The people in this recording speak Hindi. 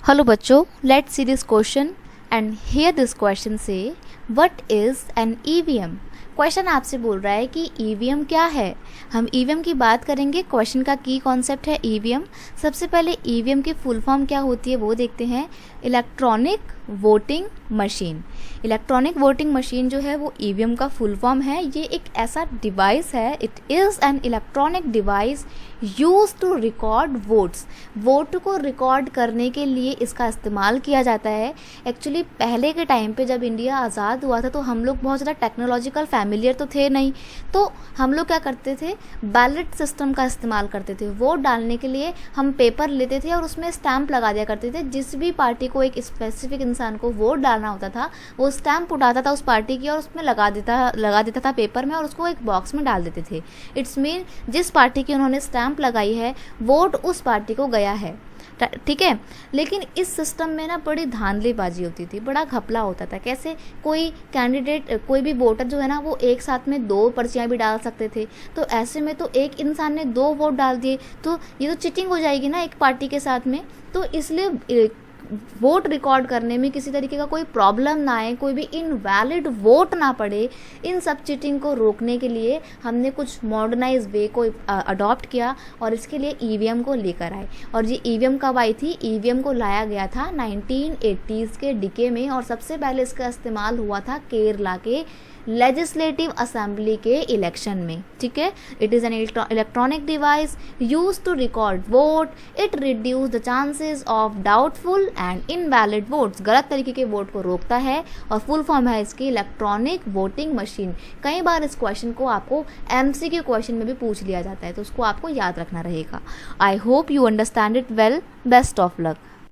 Hello बच्चों, let's see this question and here this question say what is an EVM। Question आपसे बोल रहा है कि EVM क्या है। हम EVM की बात करेंगे। क्वेश्चन का की कॉन्सेप्ट है EVM। सबसे पहले EVM की फुल फॉर्म क्या होती है वो देखते हैं। Electronic voting machine. Electronic voting machine जो है वो EVM का फुल फॉर्म है। ये एक ऐसा डिवाइस है, it is an electronic device use to record votes. Vote को रिकॉर्ड करने के लिए इसका इस्तेमाल किया जाता है। एक्चुअली पहले के टाइम पे जब इंडिया आज़ाद हुआ था तो हम लोग बहुत ज़्यादा टेक्नोलॉजिकल फैमिलियर तो थे नहीं, तो हम लोग क्या करते थे, बैलेट सिस्टम का इस्तेमाल करते थे। वोट डालने के लिए हम पेपर लेते थे और उसमें स्टैंप लगा दिया करते थे। जिस भी पार्टी को, एक स्पेसिफिक इंसान को वोट डालना होता था, वो स्टैंप उठाता था उस पार्टी की और उसमें लगा देता था पेपर में और उसको एक बॉक्स में डाल देते थे। इट्स मीन जिस पार्टी की उन्होंने स्टैंप लगाई है वोट उस पार्टी को गया है, ठीक है। लेकिन इस सिस्टम में ना बड़ी धांधलीबाजी होती थी, बड़ा घपला होता था। कैसे, कोई कैंडिडेट, कोई भी वोटर जो है ना वो एक साथ में 2 पर्चियां भी डाल सकते थे। तो ऐसे में तो एक इंसान ने 2 वोट डाल दिए तो ये तो चीटिंग हो जाएगी ना एक पार्टी के साथ में। तो इसलिए वोट रिकॉर्ड करने में किसी तरीके का कोई प्रॉब्लम ना आए, कोई भी इनवैलिड वोट ना पड़े, इन सब चीटिंग को रोकने के लिए हमने कुछ मॉडर्नाइज वे को अडॉप्ट किया और इसके लिए EVM को लेकर आए। और ये EVM कब आई थी? EVM को लाया गया था 1980s के डिके में और सबसे पहले इसका इस्तेमाल हुआ था केरला के लेजिस्लेटिव असेंबली के इलेक्शन में, ठीक है। It is an electronic device use to record vote. It reduce the chances of doubtful and invalid votes. गलत तरीके के वोट को रोकता है और फुल फॉर्म है इसकी इलेक्ट्रॉनिक वोटिंग मशीन। कई बार इस क्वेश्चन को आपको MCQ क्वेश्चन में भी पूछ लिया जाता है, तो उसको आपको याद रखना रहेगा। I hope you understand it well. Best of luck.